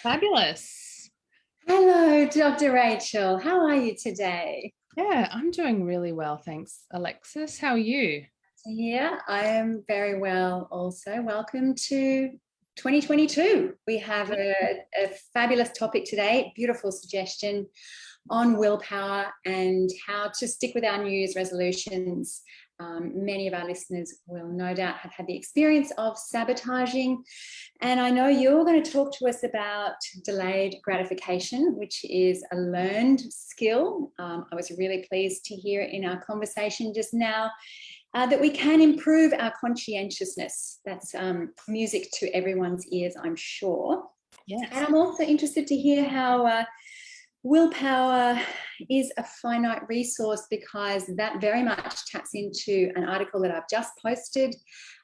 Fabulous. Hello, Dr. Rachel. How are you today? Yeah, I'm doing really well, thanks, Alexis. How are you? Yeah, I am very well also. Welcome to 2022. We have a fabulous topic today, beautiful suggestion on willpower and how to stick with our New Year's resolutions. Many of our listeners will no doubt have had the experience of sabotaging. And I know you're going to talk to us about delayed gratification, which is a learned skill. I was really pleased to hear in our conversation just now that we can improve our conscientiousness. That's music to everyone's ears, I'm sure. And Yes. I'm also interested to hear how willpower is a finite resource, because that very much taps into an article that I've just posted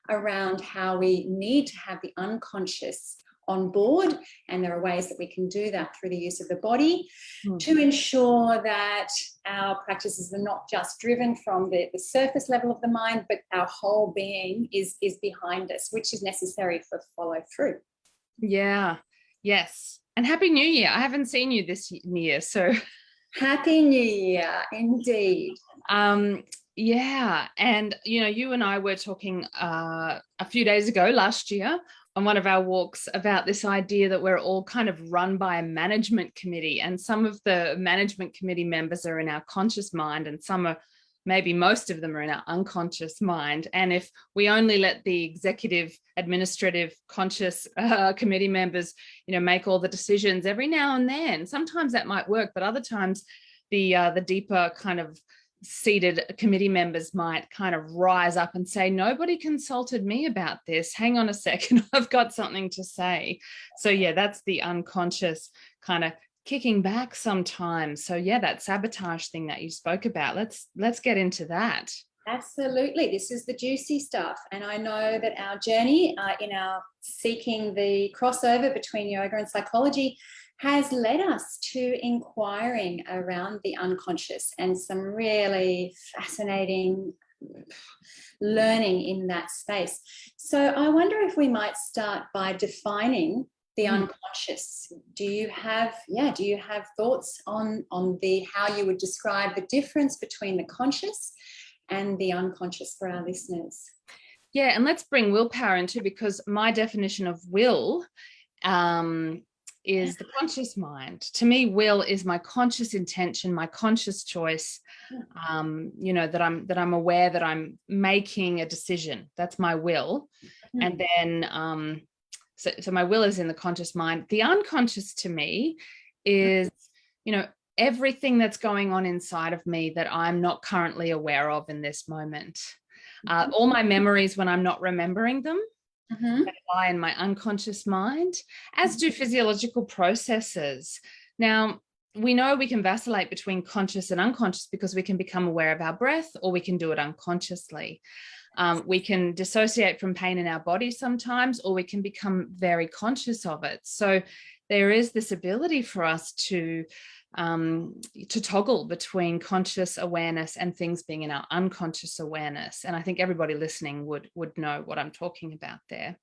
around how we need to have the unconscious on board, and there are ways that we can do that through the use of the body to ensure that our practices are not just driven from the surface level of the mind, but our whole being is behind us, which is necessary for follow through. Yeah. Yes. And Happy New Year. I haven't seen you this year, so Happy New Year, indeed. um yeah, and you and I were talking a few days ago last year on one of our walks about this idea that we're all kind of run by a management committee, and some of the management committee members are in our conscious mind, and some are, maybe most of them, are in our unconscious mind. And if we only let the executive, administrative, conscious committee members make all the decisions, every now and then sometimes that might work, but other times the deeper kind of seated committee members might kind of rise up and say, nobody consulted me about this, hang on a second, I've got something to say. So yeah, that's the unconscious kind of kicking back sometimes. So yeah, that sabotage thing that you spoke about, let's get into that. Absolutely. This is the juicy stuff. And I know that our journey in our seeking the crossover between yoga and psychology has led us to inquiring around the unconscious and some really fascinating learning in that space. So I wonder if we might start by defining the unconscious. Do you have thoughts on the how you would describe the difference between the conscious and the unconscious for our listeners? Yeah, and let's bring willpower into, because my definition of will is the conscious mind. To me, will is my conscious intention, my conscious choice, that I'm aware that I'm making a decision. That's my will. And then so my will is in the conscious mind. The unconscious to me is, everything that's going on inside of me that I'm not currently aware of in this moment. All my memories when I'm not remembering them, that lie in my unconscious mind, as do physiological processes. Now, we know we can vacillate between conscious and unconscious because we can become aware of our breath, or we can do it unconsciously. We can dissociate from pain in our body sometimes, or we can become very conscious of it. So there is this ability for us to toggle between conscious awareness and things being in our unconscious awareness. And I think everybody listening would know what I'm talking about there.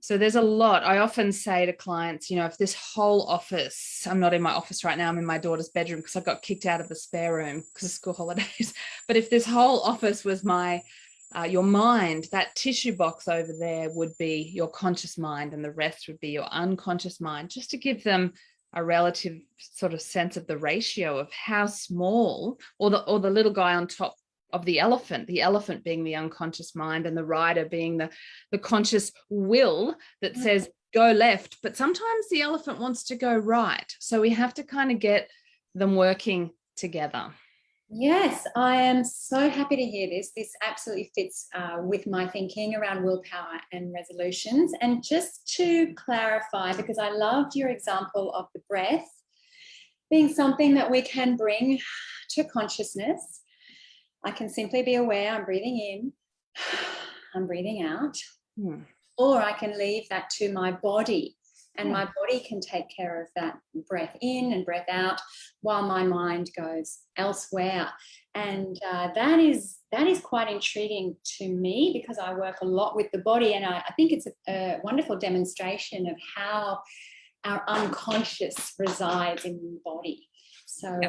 So there's a lot. I often say to clients, if this whole office, I'm not in my office right now, I'm in my daughter's bedroom because I got kicked out of the spare room because of school holidays. But if this whole office was your mind, that tissue box over there would be your conscious mind, and the rest would be your unconscious mind, just to give them a relative sort of sense of the ratio of how small, or the little guy on top of the elephant being the unconscious mind, and the rider being the conscious will that says go left, but sometimes the elephant wants to go right. So we have to kind of get them working together. Yes, I am so happy to hear this. This absolutely fits with my thinking around willpower and resolutions. And just to clarify, because I loved your example of the breath being something that we can bring to consciousness. I can simply be aware I'm breathing in, I'm breathing out, or I can leave that to my body. And my body can take care of that breath in and breath out while my mind goes elsewhere. And that is quite intriguing to me, because I work a lot with the body, and I think it's a wonderful demonstration of how our unconscious resides in the body. So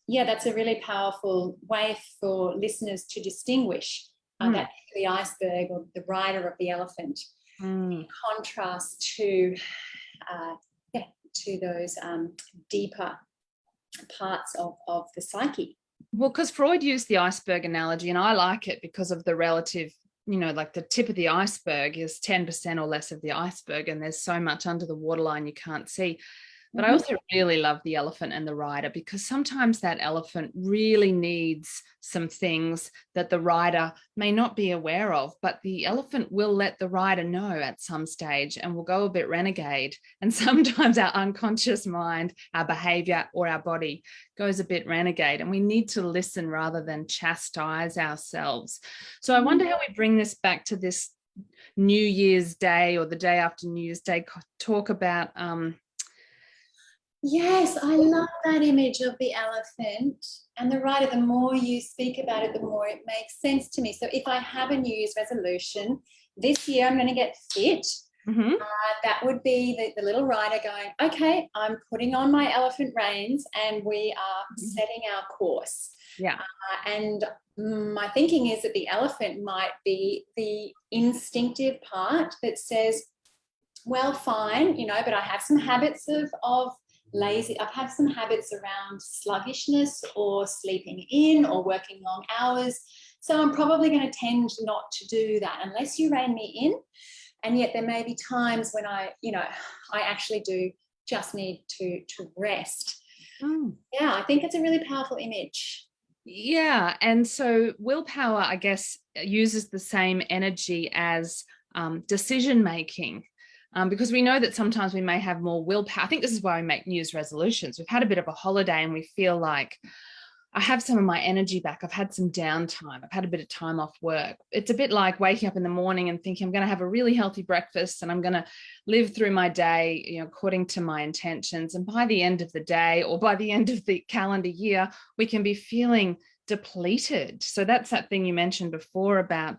yeah, that's a really powerful way for listeners to distinguish that the iceberg or the rider of the elephant, in contrast to those deeper parts of the psyche. Well, because Freud used the iceberg analogy, and I like it because of the relative, like the tip of the iceberg is 10% or less of the iceberg, and there's so much under the waterline you can't see. But I also really love the elephant and the rider, because sometimes that elephant really needs some things that the rider may not be aware of, but the elephant will let the rider know at some stage and will go a bit renegade. And sometimes our unconscious mind, our behavior, or our body goes a bit renegade, and we need to listen rather than chastise ourselves. So I wonder how we bring this back to this New Year's Day or the day after New Year's Day talk about yes, I love that image of the elephant and the rider. The more you speak about it, the more it makes sense to me. So if I have a New Year's resolution, this year I'm going to get fit, that would be the little rider going, okay, I'm putting on my elephant reins and we are setting our course. Yeah. And my thinking is that the elephant might be the instinctive part that says, well, fine, but I have some habits of lazy. I've had some habits around sluggishness or sleeping in or working long hours. So I'm probably going to tend not to do that unless you rein me in. And yet there may be times when I actually do just need to rest. Yeah, I think it's a really powerful image. Yeah. And so willpower, I guess, uses the same energy as decision making. Because we know that sometimes we may have more willpower. I think this is why we make New Year's resolutions. We've had a bit of a holiday and we feel like I have some of my energy back. I've had some downtime. I've had a bit of time off work. It's a bit like waking up in the morning and thinking I'm going to have a really healthy breakfast and I'm going to live through my day, according to my intentions. And by the end of the day or by the end of the calendar year, we can be feeling depleted. So that's that thing you mentioned before about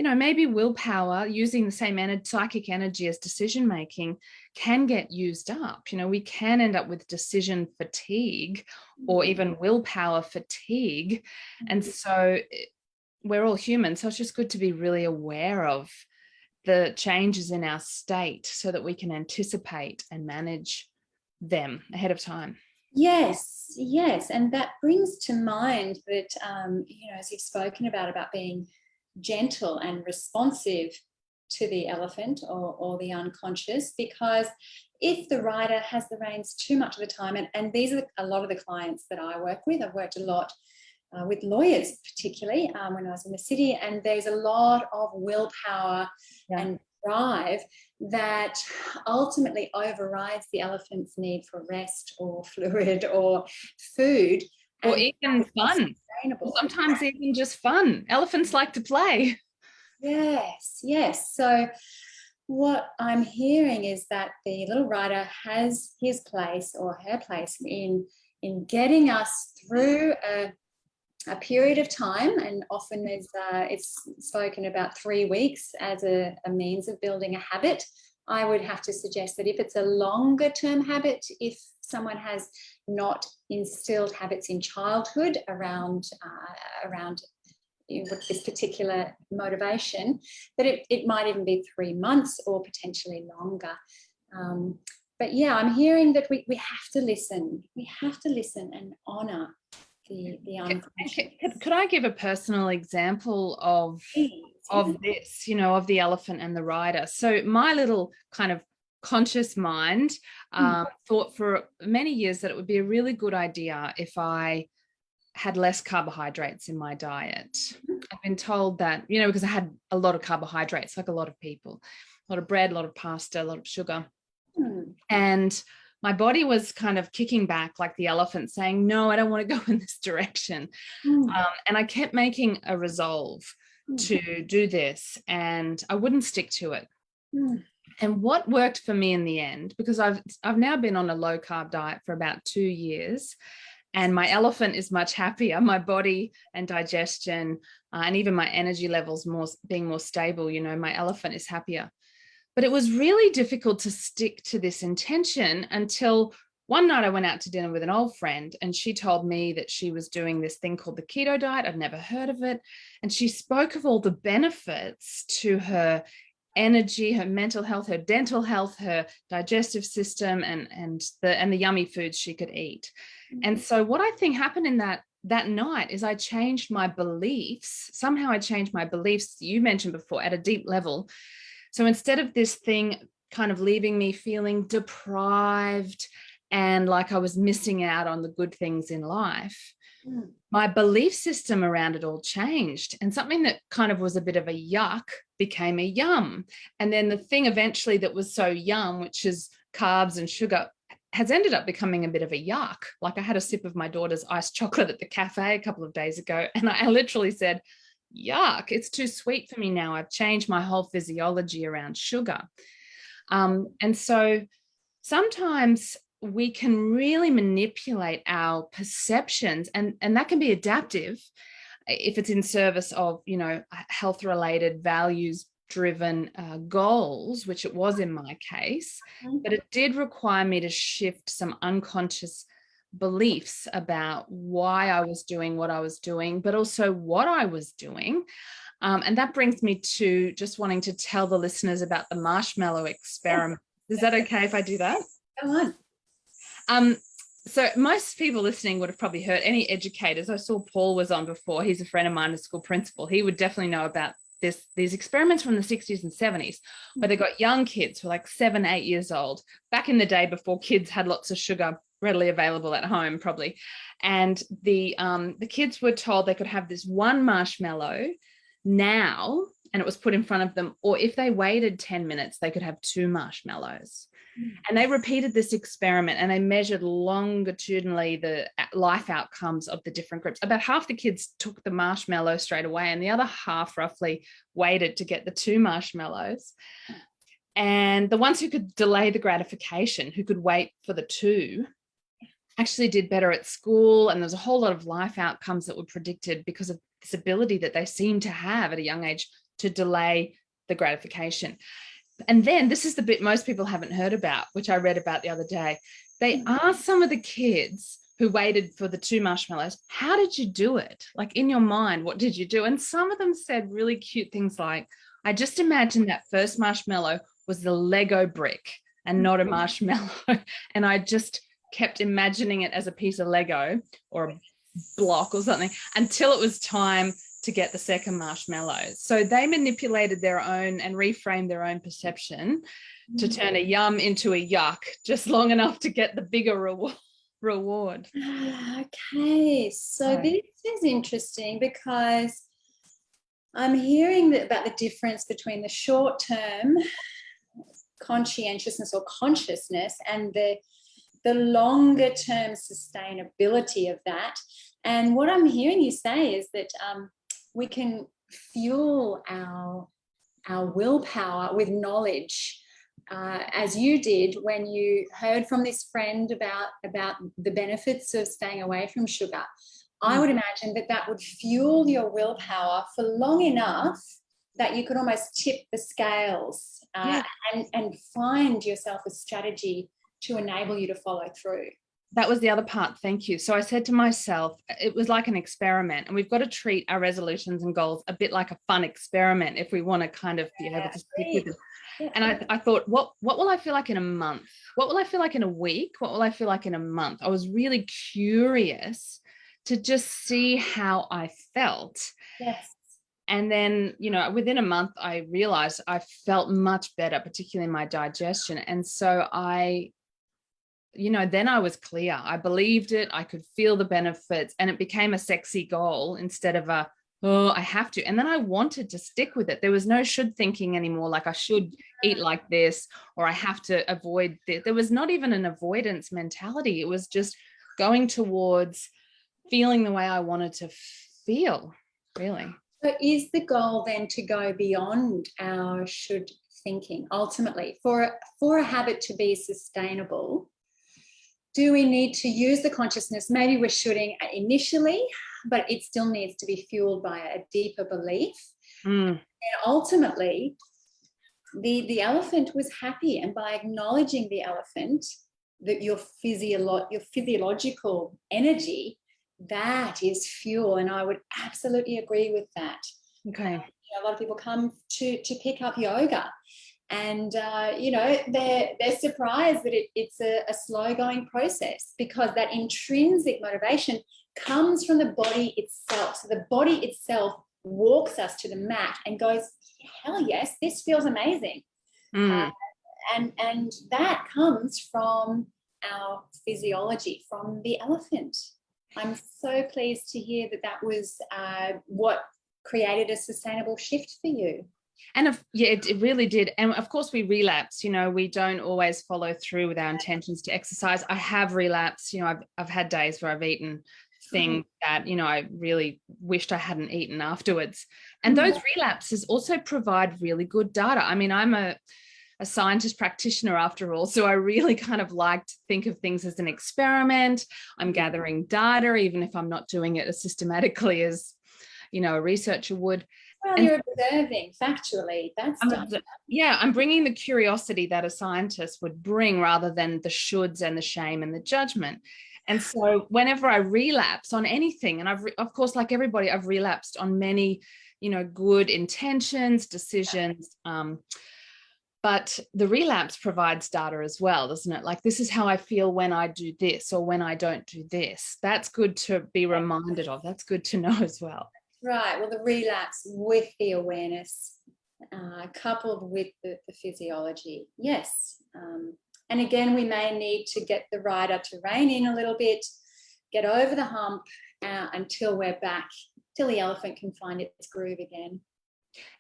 maybe willpower, using the same psychic energy as decision making, can get used up. We can end up with decision fatigue or even willpower fatigue. And so we're all human. So it's just good to be really aware of the changes in our state so that we can anticipate and manage them ahead of time. Yes. And that brings to mind that, as you've spoken about being gentle and responsive to the elephant or the unconscious, because if the rider has the reins too much of the time, and these are a lot of the clients that I work with. I've worked a lot with lawyers, particularly when I was in the city, and there's a lot of willpower and drive that ultimately overrides the elephant's need for rest or fluid or food. Or even fun. Sometimes even just fun. Elephants like to play. Yes. So what I'm hearing is that the little rider has his place or her place in getting us through a period of time, and often it's spoken about 3 weeks as a means of building a habit. I would have to suggest that if it's a longer term habit, if someone has not instilled habits in childhood around this particular motivation, that it might even be 3 months or potentially longer. But yeah, I'm hearing that we have to listen. We have to listen and honour the unconscious. Could I give a personal example of this, of the elephant and the rider? So my little kind of conscious mind thought for many years that it would be a really good idea if I had less carbohydrates in my diet. I've been told that, because I had a lot of carbohydrates, like a lot of people, a lot of bread, a lot of pasta, a lot of sugar. And my body was kind of kicking back like the elephant, saying, no, I don't want to go in this direction. And I kept making a resolve to do this, and I wouldn't stick to it. And what worked for me in the end, because I've now been on a low carb diet for about 2 years, and my elephant is much happier, my body and digestion, and even my energy levels being more stable, my elephant is happier. But it was really difficult to stick to this intention until one night I went out to dinner with an old friend, and she told me that she was doing this thing called the keto diet. I'd never heard of it. And she spoke of all the benefits to her energy, her mental health, her dental health, her digestive system, and the yummy foods she could eat. And so what I think happened in that night is I changed my beliefs. Somehow I changed my beliefs, you mentioned before, at a deep level. So instead of this thing kind of leaving me feeling deprived and like I was missing out on the good things in life, my belief system around it all changed. And something that kind of was a bit of a yuck became a yum. And then the thing eventually that was so yum, which is carbs and sugar, has ended up becoming a bit of a yuck. Like I had a sip of my daughter's iced chocolate at the cafe a couple of days ago, and I literally said, yuck, it's too sweet for me now. I've changed my whole physiology around sugar. And so sometimes we can really manipulate our perceptions, and that can be adaptive if it's in service of, health related, values driven goals, which it was in my case. But it did require me to shift some unconscious beliefs about why I was doing what I was doing, but also what I was doing. And that brings me to just wanting to tell the listeners about the marshmallow experiment. Is that okay if I do that? Go on. So most people listening would have probably heard, any educators. I saw Paul was on before. He's a friend of mine, a school principal. He would definitely know about these experiments from the 60s and 70s, where they got young kids who were like 7, 8 years old, back in the day before kids had lots of sugar readily available at home, probably. And the kids were told they could have this one marshmallow now, and it was put in front of them, or if they waited 10 minutes, they could have 2 marshmallows. And they repeated this experiment, and they measured longitudinally the life outcomes of the different groups. About half the kids took the marshmallow straight away, and the other half roughly waited to get the 2 marshmallows. And the ones who could delay the gratification, who could wait for the 2, actually did better at school. And there's a whole lot of life outcomes that were predicted because of this ability that they seem to have at a young age to delay the gratification. And then this is the bit most people haven't heard about, which I read about the other day. They asked some of the kids who waited for the 2 marshmallows, how did you do it? Like in your mind, what did you do? And some of them said really cute things like, I just imagined that first marshmallow was the Lego brick and not a marshmallow. And I just kept imagining it as a piece of Lego or a block or something until it was time to get the second marshmallow. So they manipulated their own and reframed their own perception to turn a yum into a yuck, just long enough to get the bigger reward. Okay, so this is interesting because I'm hearing about the difference between the short-term conscientiousness or consciousness and the longer-term sustainability of that. And what I'm hearing you say is that we can fuel our willpower with knowledge, as you did when you heard from this friend about the benefits of staying away from sugar. I would imagine that would fuel your willpower for long enough that you could almost tip the scales and find yourself a strategy to enable you to follow through. That was the other part. Thank you. So I said to myself, it was like an experiment, and we've got to treat our resolutions and goals a bit like a fun experiment if we want to kind of be able to stick with them. Yeah. And I thought, what will I feel like in a month? What will I feel like in a week? What will I feel like in a month? I was really curious to just see how I felt. Yes. And then, within a month, I realized I felt much better, particularly in my digestion. And so then I was clear. I believed it. I could feel the benefits, and it became a sexy goal instead of I have to. And then I wanted to stick with it. There was no should thinking anymore, like I should eat like this or I have to avoid this. There was not even an avoidance mentality. It was just going towards feeling the way I wanted to feel, really. So is the goal then to go beyond our should thinking ultimately for a habit to be sustainable? Do we need to use the consciousness? Maybe we're shooting initially, but it still needs to be fueled by a deeper belief. And ultimately, the elephant was happy, and by acknowledging the elephant, that your physiological energy, that is fuel. And I would absolutely agree with that. Okay. A lot of people come to pick up yoga, and they're surprised that it's a slow going process, because that intrinsic motivation comes from the body itself. So the body itself walks us to the mat and goes, hell yes, this feels amazing. And that comes from our physiology, from the elephant. I'm so pleased to hear that was what created a sustainable shift for you. And it really did. And of course we relapse, we don't always follow through with our intentions to exercise. I have relapsed, I've had days where I've eaten things that, I really wished I hadn't eaten afterwards. And those relapses also provide really good data. I mean, I'm a scientist practitioner after all, so I really kind of like to think of things as an experiment. I'm gathering data, even if I'm not doing it as systematically as, a researcher would. Well, you're observing factually. I'm bringing the curiosity that a scientist would bring, rather than the shoulds and the shame and the judgment. And so whenever I relapse on anything, and of course, like everybody, I've relapsed on many, good intentions, decisions, but the relapse provides data as well, doesn't it? Like, this is how I feel when I do this, or when I don't do this. That's good to be reminded of. That's good to know as well. Right. Well, the relapse with the awareness, coupled with the physiology. Yes. And again, we may need to get the rider to rein in a little bit, get over the hump until we're back, till the elephant can find its groove again.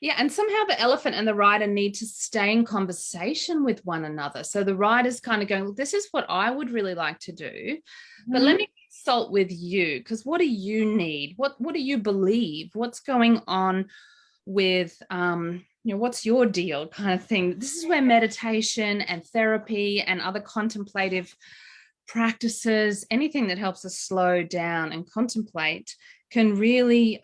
Yeah, and somehow the elephant and the rider need to stay in conversation with one another. So the rider's kind of going, well, this is what I would really like to do, but let me consult with you, because what do you need? What do you believe? What's going on with, what's your deal, kind of thing. This is where meditation and therapy and other contemplative practices, anything that helps us slow down and contemplate, can really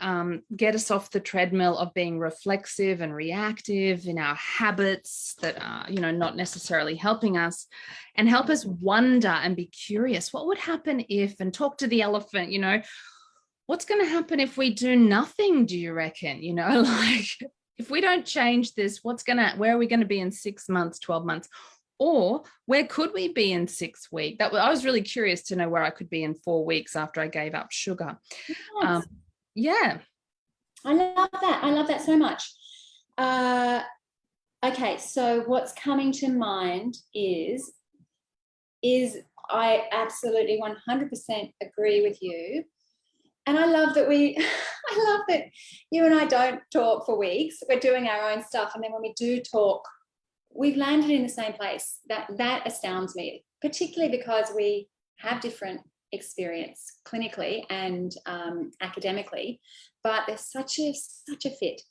get us off the treadmill of being reflexive and reactive in our habits that are, not necessarily helping us, and help us wonder and be curious. What would happen if, and talk to the elephant, what's going to happen if we do nothing, do you reckon? Like, if we don't change this, where are we going to be in 6 months, 12 months? Or where could we be in 6 weeks? I was really curious to know where I could be in 4 weeks after I gave up sugar. Yes. Yeah. I love that so much. Okay, so what's coming to mind is I absolutely 100% agree with you. And I love that you and I don't talk for weeks. We're doing our own stuff. And then when we do talk, we've landed in the same place. That astounds me, particularly because we have different experience clinically and academically, but there's such a fit.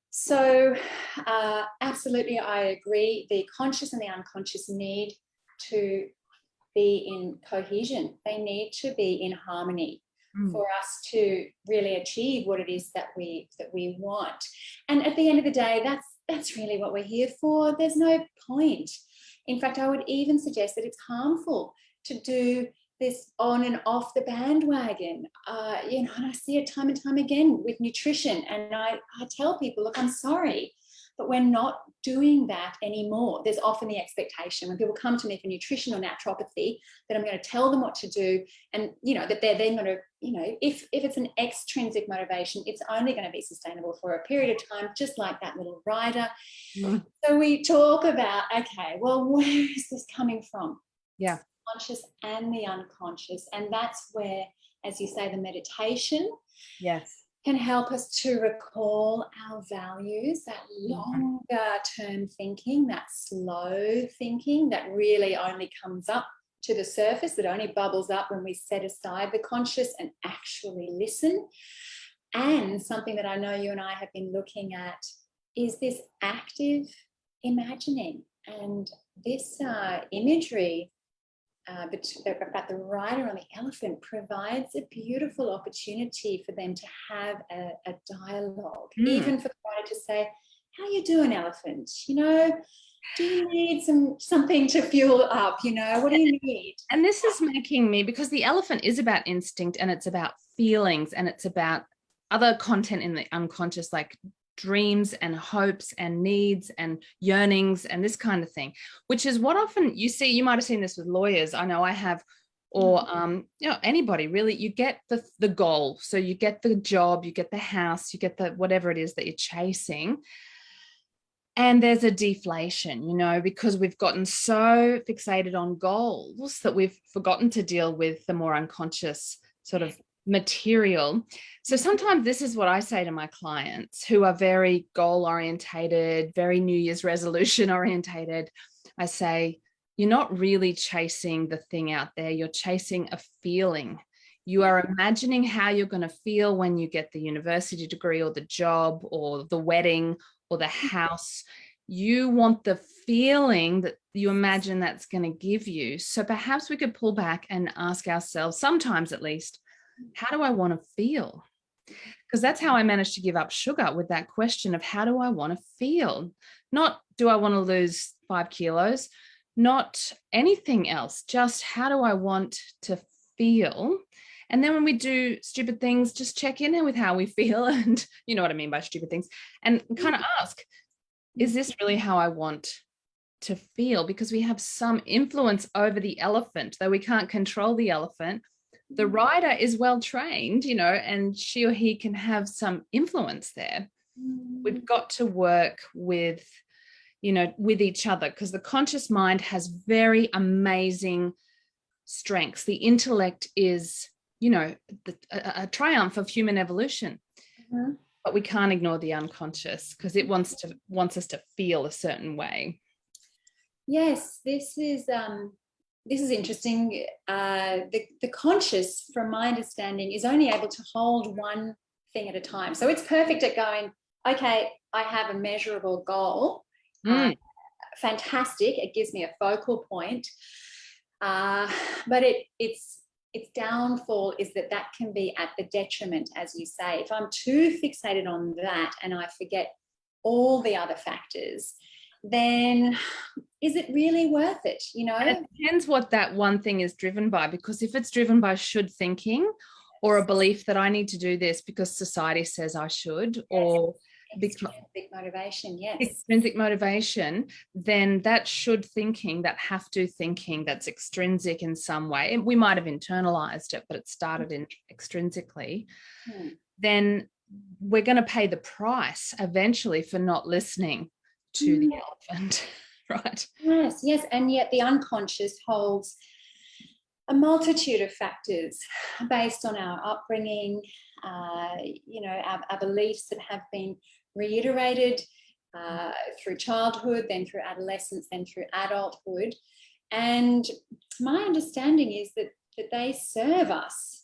So absolutely, I agree. The conscious and the unconscious need to be in cohesion. They need to be in harmony for us to really achieve what it is that we want. And at the end of the day, that's really what we're here for. There's no point. In fact, I would even suggest that it's harmful to do this on and off the bandwagon. And I see it time and time again with nutrition. And I tell people, look, I'm sorry, but we're not doing that anymore. There's often the expectation when people come to me for nutrition or naturopathy that I'm going to tell them what to do, and that they're then going to, if it's an extrinsic motivation, it's only going to be sustainable for a period of time, just like that little rider. So we talk about, okay, well, where is this coming from? Yeah. Conscious and the unconscious. And that's where, as you say, the meditation, yes, can help us to recall our values, that longer term thinking, that slow thinking that really only comes up to the surface, that only bubbles up when we set aside the conscious and actually listen. And something that I know you and I have been looking at is this active imagining. And this imagery about the rider on the elephant provides a beautiful opportunity for them to have a dialogue, even for the rider to say, how you doing, elephant? Do you need something to fuel up? What do you need? And this is making me, because the elephant is about instinct and it's about feelings and it's about other content in the unconscious, like dreams and hopes and needs and yearnings and this kind of thing, which is what often you see. You might have seen this with lawyers. I know I have, or anybody really. You get the goal, so you get the job, you get the house, you get the whatever it is that you're chasing. And there's a deflation, because we've gotten so fixated on goals that we've forgotten to deal with the more unconscious sort of material. So sometimes this is what I say to my clients who are very goal orientated, very New Year's resolution orientated. I say, you're not really chasing the thing out there. You're chasing a feeling. You are imagining how you're going to feel when you get the university degree or the job or the wedding or the house. You want the feeling that you imagine that's going to give you. So perhaps we could pull back and ask ourselves, sometimes at least, how do I want to feel? Because that's how I managed to give up sugar, with that question of how do I want to feel? Not do I want to lose 5 kilos, not anything else, just how do I want to feel? And then when we do stupid things, just check in with how we feel. And you know what I mean by stupid things. And kind of ask, is this really how I want to feel? Because we have some influence over the elephant, though we can't control the elephant. The rider is well trained, and she or he can have some influence there. We've got to work with each other, because the conscious mind has very amazing strengths. The intellect is a triumph of human evolution. But we can't ignore the unconscious, because it wants us to feel a certain way. Yes, this is interesting. The conscious, from my understanding, is only able to hold one thing at a time. So it's perfect at going, okay, I have a measurable goal. Fantastic. It gives me a focal point. But its downfall is that can be at the detriment, as you say. If I'm too fixated on that and I forget all the other factors, then is it really worth it? It depends what that one thing is driven by, because if it's driven by should thinking, or a belief that I need to do this because society says I should, or extrinsic motivation, yes. Extrinsic motivation, then that should thinking, that have to thinking, that's extrinsic in some way, we might have internalized it, but it started in extrinsically, then we're going to pay the price eventually for not listening to the elephant, right? Yes. And yet the unconscious holds a multitude of factors based on our upbringing, our beliefs that have been reiterated through childhood, then through adolescence, then through adulthood. And my understanding is that they serve us.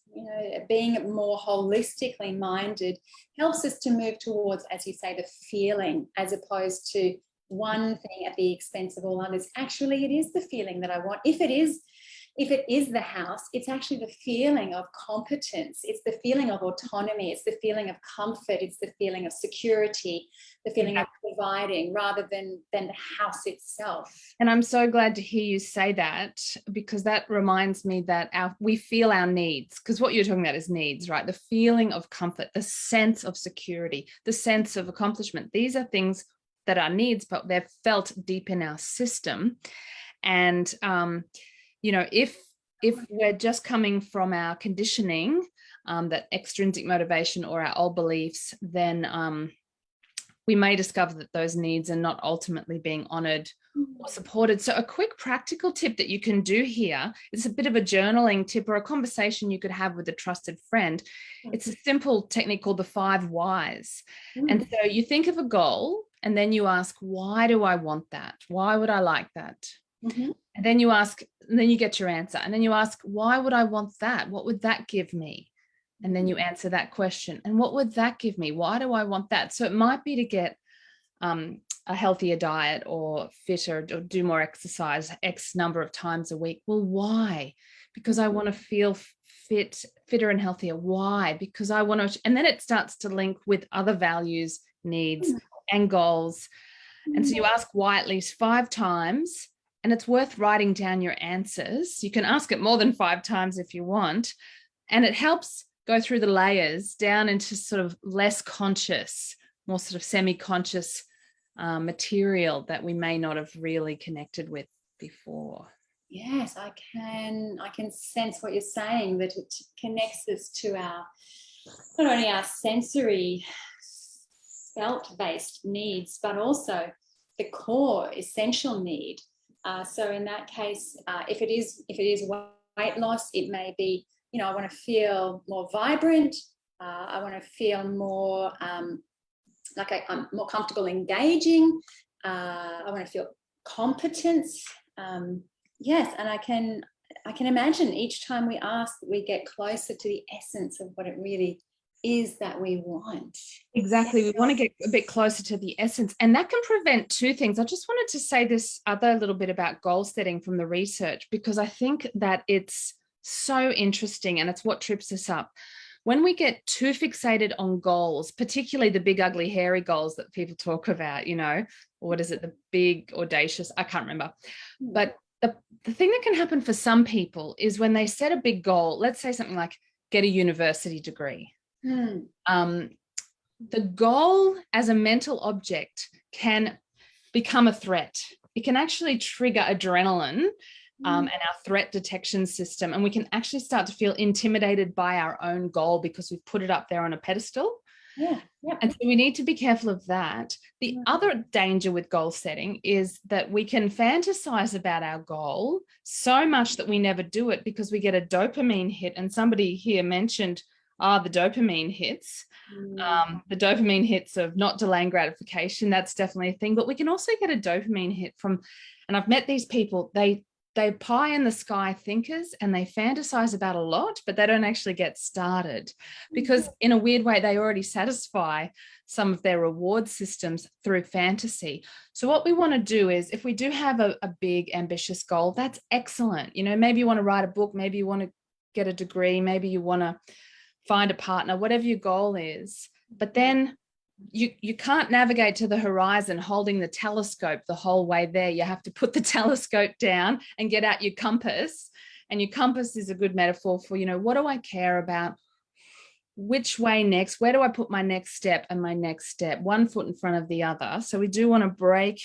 Being more holistically minded helps us to move towards, as you say, the feeling, as opposed to one thing at the expense of all others. Actually, it is the feeling that I want. If it is the house, it's actually the feeling of competence. It's the feeling of autonomy. It's the feeling of comfort. It's the feeling of security, the feeling of providing, rather than the house itself. And I'm so glad to hear you say that, because that reminds me that we feel our needs, because what you're talking about is needs, right? The feeling of comfort, the sense of security, the sense of accomplishment. These are things that are needs, but they're felt deep in our system. And if we're just coming from our conditioning, that extrinsic motivation or our old beliefs, then we may discover that those needs are not ultimately being honored or supported. So a quick practical tip that you can do here, it's a bit of a journaling tip or a conversation you could have with a trusted friend. It's a simple technique called the 5 whys. And so you think of a goal and then you ask, why do I want that? Why would I like that? And then you ask, and then you get your answer. And then you ask, why would I want that? What would that give me? And then you answer that question. And what would that give me? Why do I want that? So it might be to get a healthier diet, or fitter, or do more exercise X number of times a week. Well, why? Because I want to feel fitter and healthier. Why? Because I want to, and then it starts to link with other values, needs, and goals. And so you ask why at least 5 times, and it's worth writing down your answers. You can ask it more than 5 times if you want. And it helps go through the layers down into sort of less conscious, more sort of semi-conscious material that we may not have really connected with before. Yes, I can sense what you're saying, that it connects us to our, not only our sensory felt-based needs, but also the core essential need. So in that case, if it is weight loss, it may be, I want to feel more vibrant. I want to feel more like I'm more comfortable engaging. I want to feel competence. Yes, and I can imagine each time we ask, we get closer to the essence of what it really is that we want. Exactly. We want to get a bit closer to the essence, and that can prevent 2 things. I just wanted to say this other little bit about goal setting from the research, because I think that it's so interesting and it's what trips us up. When we get too fixated on goals, particularly the big, ugly, hairy goals that people talk about, or what is it? The big, audacious, I can't remember. But the thing that can happen for some people is when they set a big goal, let's say something like get a university degree. The goal as a mental object can become a threat. It can actually trigger adrenaline and our threat detection system. And we can actually start to feel intimidated by our own goal because we've put it up there on a pedestal. Yeah. And so we need to be careful of that. The other danger with goal setting is that we can fantasize about our goal so much that we never do it because we get a dopamine hit. And somebody here mentioned the dopamine hits. The dopamine hits of not delaying gratification, that's definitely a thing. But we can also get a dopamine hit from, and I've met these people, they're pie in the sky thinkers and they fantasize about a lot, but they don't actually get started because in a weird way, they already satisfy some of their reward systems through fantasy. So what we want to do is, if we do have a big ambitious goal, that's excellent. Maybe you want to write a book, maybe you want to get a degree, maybe you want to find a partner, whatever your goal is. But then you can't navigate to the horizon holding the telescope the whole way there. You have to put the telescope down and get out your compass. And your compass is a good metaphor for, what do I care about? Which way next? Where do I put my next step and my next step? One foot in front of the other. So we do want to break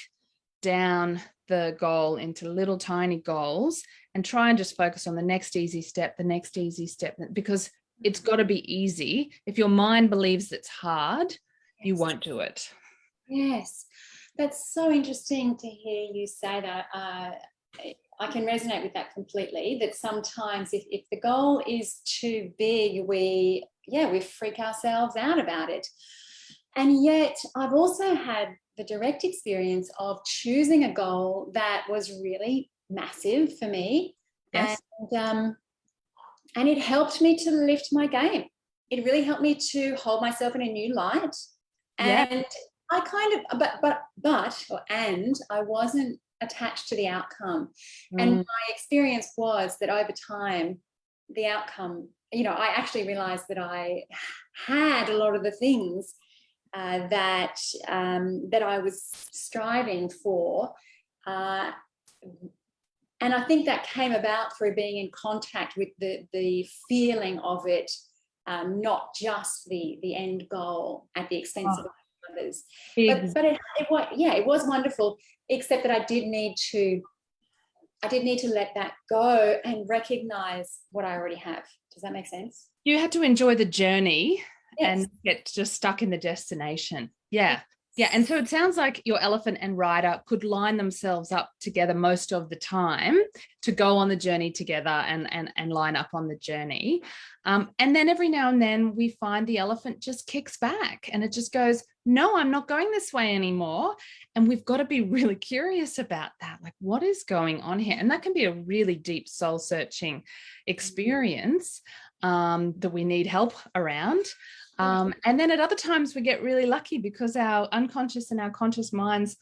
down the goal into little tiny goals and try and just focus on the next easy step, because it's got to be easy. If your mind believes it's hard, you won't do it. Yes, that's so interesting to hear you say that. I can resonate with that completely, that sometimes if the goal is too big, we freak ourselves out about it. And yet I've also had the direct experience of choosing a goal that was really massive for me. Yes. And it helped me to lift my game. It really helped me to hold myself in a new light. And I kind of, and I wasn't attached to the outcome. And my experience was that over time, the outcome, I actually realized that I had a lot of the things that I was striving for. And I think that came about through being in contact with the feeling of it, not just the end goal at the expense of others. But it was wonderful, except that I did need to let that go and recognize what I already have. Does that make sense? You had to enjoy the journey and get just stuck in the destination. Yeah. Yeah. And so it sounds like your elephant and rider could line themselves up together most of the time to go on the journey together and line up on the journey. And then every now and then we find the elephant just kicks back and it just goes, no, I'm not going this way anymore. And we've got to be really curious about that. Like, what is going on here? And that can be a really deep soul searching experience that we need help around. And then at other times we get really lucky because our unconscious and our conscious minds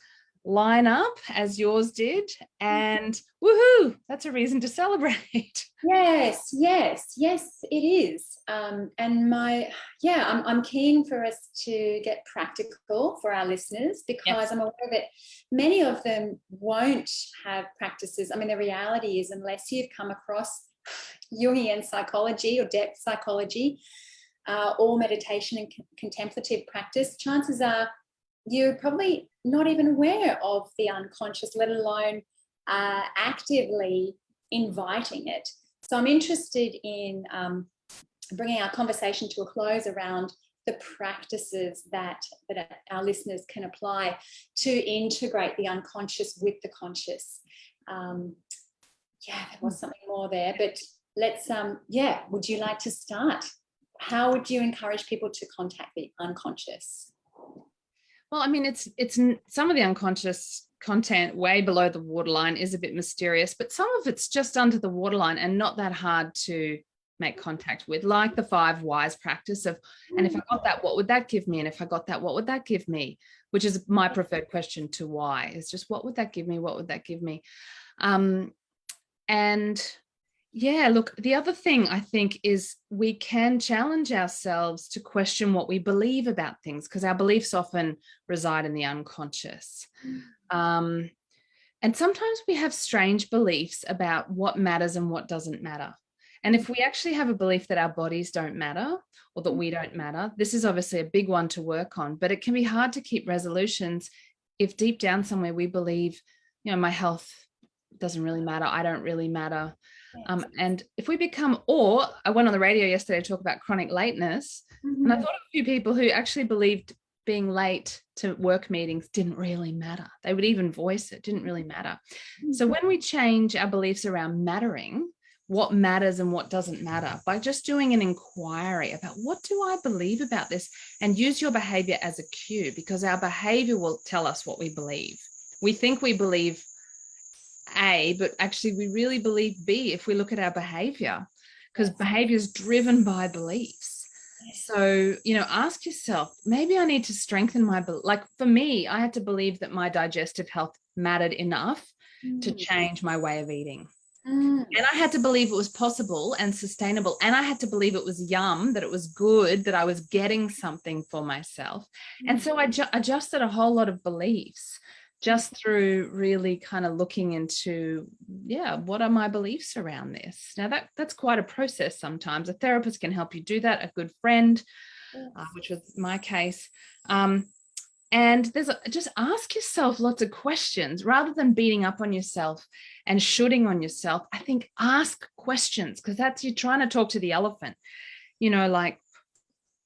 line up as yours did, and woohoo, that's a reason to celebrate. Yes, yes, yes, it is. And I'm keen for us to get practical for our listeners, because I'm aware that many of them won't have practices. I mean, the reality is, unless you've come across Jungian psychology or depth psychology, or meditation and contemplative practice, chances are you're probably not even aware of the unconscious, let alone actively inviting it. So I'm interested in bringing our conversation to a close around the practices that our listeners can apply to integrate the unconscious with the conscious. There was something more there, but let's, would you like to start? How would you encourage people to contact the unconscious? Well, I mean, it's some of the unconscious content way below the waterline is a bit mysterious, but some of it's just under the waterline and not that hard to make contact with, like the 5 whys practice of, and if I got that, what would that give me? And if I got that, what would that give me? Which is my preferred question to why. It's just, what would that give me? What would that give me? Look, the other thing I think is we can challenge ourselves to question what we believe about things, because our beliefs often reside in the unconscious. And sometimes we have strange beliefs about what matters and what doesn't matter. And if we actually have a belief that our bodies don't matter or that we don't matter, this is obviously a big one to work on, but it can be hard to keep resolutions if deep down somewhere we believe, my health doesn't really matter, I don't really matter. And if we become, or I went on the radio yesterday to talk about chronic lateness, and I thought of a few people who actually believed being late to work meetings didn't really matter. They would even voice it, didn't really matter. So when we change our beliefs around mattering, what matters and what doesn't matter, by just doing an inquiry about what do I believe about this, and use your behavior as a cue, because our behavior will tell us what we believe. We think we believe A, but actually we really believe B if we look at our behavior, because behavior is driven by beliefs. So, ask yourself, maybe I need to strengthen my, like for me, I had to believe that my digestive health mattered enough to change my way of eating. And I had to believe it was possible and sustainable. And I had to believe it was yum, that it was good, that I was getting something for myself. And so I adjusted a whole lot of beliefs just through really kind of looking into, what are my beliefs around this? Now that's quite a process sometimes. A therapist can help you do that, a good friend, which was my case. And just ask yourself lots of questions rather than beating up on yourself and shooting on yourself. I think ask questions, because that's, you're trying to talk to the elephant, like,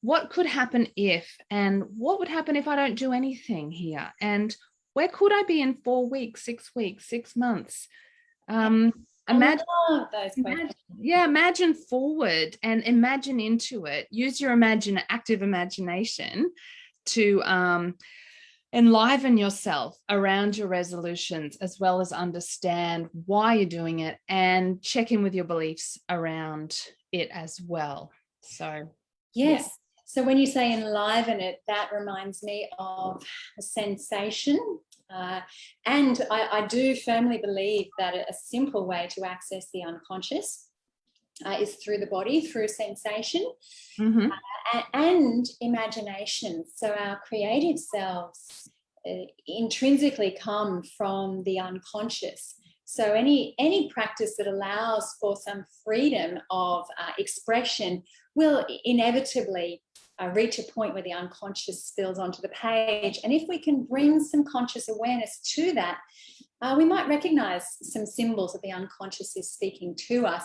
what could happen if, and what would happen if I don't do anything here? And where could I be in 4 weeks, 6 weeks, 6 months? Imagine forward and imagine into it. Use your active imagination to enliven yourself around your resolutions, as well as understand why you're doing it, and check in with your beliefs around it as well. So, yes. So when you say enliven it, that reminds me of a sensation. And I do firmly believe that a simple way to access the unconscious is through the body, through sensation and imagination. So our creative selves intrinsically come from the unconscious. So any practice that allows for some freedom of expression will inevitably reach a point where the unconscious spills onto the page. And if we can bring some conscious awareness to that, we might recognize some symbols that the unconscious is speaking to us.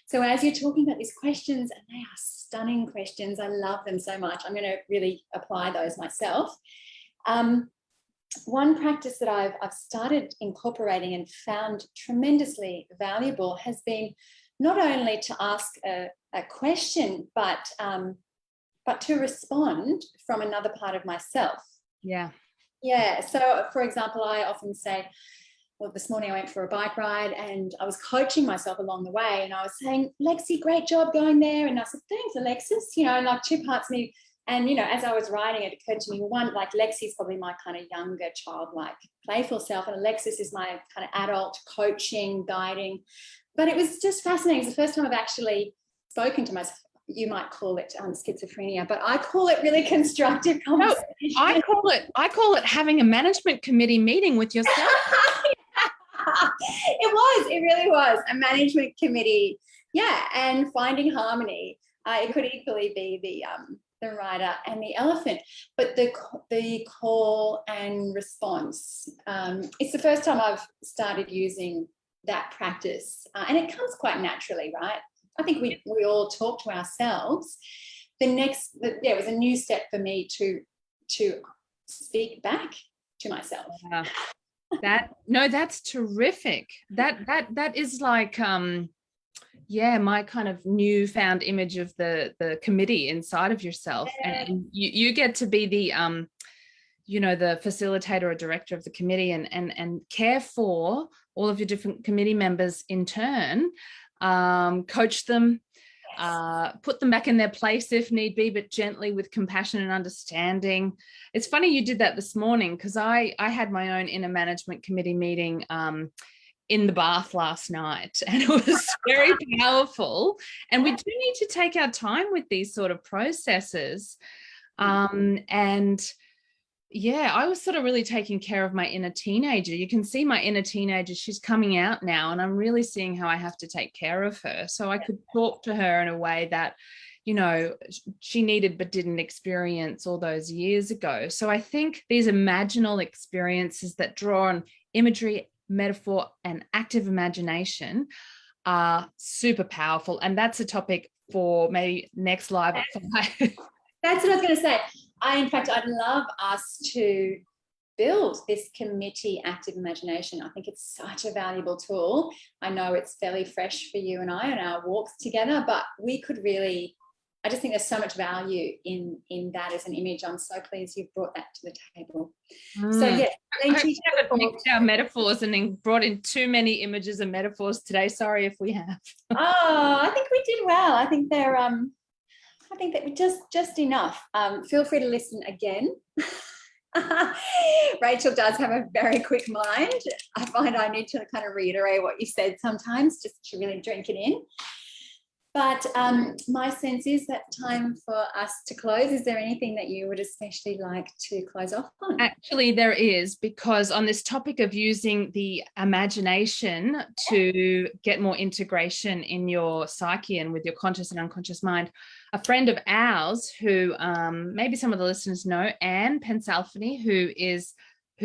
So as you're talking about these questions, and they are stunning questions, I love them so much, I'm going to really apply those myself. One practice that I've started incorporating and found tremendously valuable has been not only to ask a question, but to respond from another part of myself. Yeah. So, for example, I often say, well, this morning I went for a bike ride and I was coaching myself along the way, and I was saying, Lexi, great job going there. And I said, thanks, Alexis. And like two parts of me. And, you know, as I was writing, it occurred to me, one, like Lexi's probably my kind of younger, childlike, playful self, and Alexis is my kind of adult coaching, guiding. But it was just fascinating. It's the first time I've actually spoken to myself. You might call it schizophrenia, but I call it really constructive conversation. No, I call it having a management committee meeting with yourself. It really was a management committee. Yeah, and finding harmony. It could equally be the rider and the elephant, but the call and response. It's the first time I've started using that practice, and it comes quite naturally, right? I think we all talk to ourselves. It was a new step for me to speak back to myself. That's terrific. That is like my kind of newfound image of the committee inside of yourself. Yeah. And you get to be the the facilitator or director of the committee and care for all of your different committee members in turn, coach them, put them back in their place if need be, but gently with compassion and understanding. It's funny you did that this morning, because I had my own inner management committee meeting in the bath last night, and it was very powerful. And we do need to take our time with these sort of processes. And yeah, I was sort of really taking care of my inner teenager. You can see my inner teenager, she's coming out now, and I'm really seeing how I have to take care of her. So I could talk to her in a way that, she needed but didn't experience all those years ago. So I think these imaginal experiences that draw on imagery, metaphor, and active imagination are super powerful. And that's a topic for maybe next live at 5. That's what I was going to say. In fact, I'd love us to build this committee active imagination. I think it's such a valuable tool. I know it's fairly fresh for you and I on our walks together, but we could really, I just think there's so much value in that as an image. I'm so pleased you've brought that to the table. So yes, thank you. I haven't mixed our metaphors and then brought in too many images and metaphors today. Sorry if we have. I think we did well. I think they're I think that we just enough. Feel free to listen again. Rachel does have a very quick mind. I find I need to kind of reiterate what you said sometimes just to really drink it in. But my sense is that time for us to close. Is there anything that you would especially like to close off on? Actually, there is, because on this topic of using the imagination to get more integration in your psyche and with your conscious and unconscious mind, a friend of ours who maybe some of the listeners know, Anne Pensalfany, who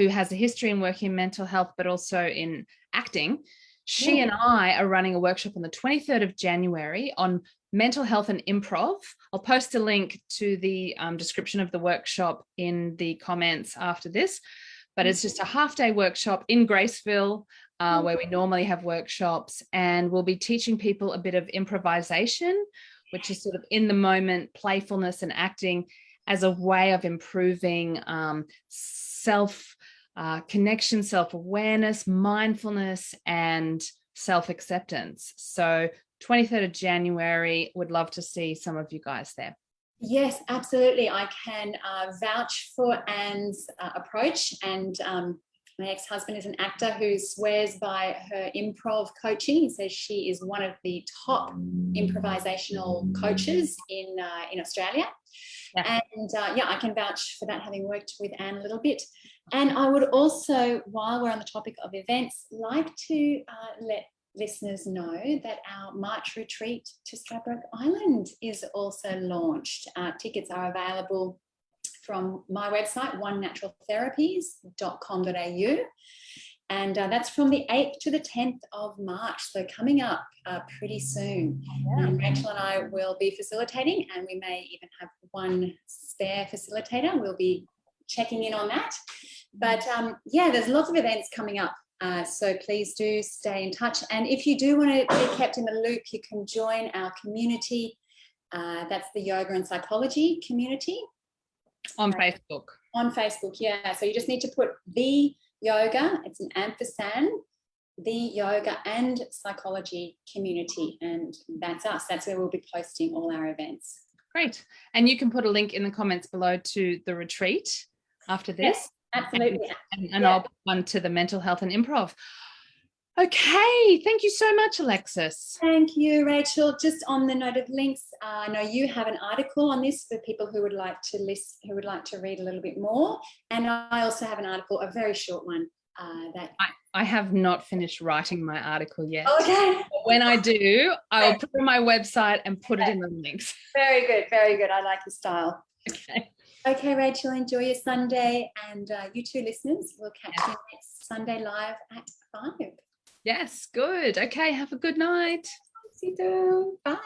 has a history in working in mental health, but also in acting. She and I are running a workshop on the 23rd of January on mental health and improv. I'll post a link to the description of the workshop in the comments after this, but it's just a half-day workshop in Graceville where we normally have workshops, and we'll be teaching people a bit of improvisation, which is sort of in the moment playfulness and acting as a way of improving connection, self-awareness, mindfulness, and self-acceptance. So 23rd of January, would love to see some of you guys there. Yes, absolutely. I can vouch for Anne's approach, and my ex-husband is an actor who swears by her improv coaching. He says she is one of the top improvisational coaches in Australia. Yeah. And I can vouch for that, having worked with Anne a little bit. And I would also, while we're on the topic of events, like to let listeners know that our March retreat to Stradbroke Island is also launched. Tickets are available from my website, onenaturaltherapies.com.au. And that's from the 8th to the 10th of March. So coming up pretty soon. Yeah. And Rachel and I will be facilitating, and we may even have one spare facilitator. We'll be checking in on that. But there's lots of events coming up. So please do stay in touch. And if you do want to be kept in the loop, you can join our community. That's the Yoga and Psychology community. On Facebook. On Facebook, yeah. So you just need to put the yoga, it's an ampersand, the Yoga and Psychology community, and that's us. That's where we'll be posting all our events. Great. And you can put a link in the comments below to the retreat after this. Yes, absolutely. And I'll put one to the mental health and improv. Okay. Thank you so much, Alexis. Thank you, Rachel. Just on the note of links, I know you have an article on this for people who would like to listen, who would like to read a little bit more. And I also have an article, a very short one. I have not finished writing my article yet. Okay. When I do, I will put it on my website and put it in the links. Very good, very good. I like your style. Okay. Okay, Rachel, enjoy your Sunday. And you two listeners, we'll catch you next Sunday live at 5. Yes, good. Okay, have a good night. See you soon. Bye.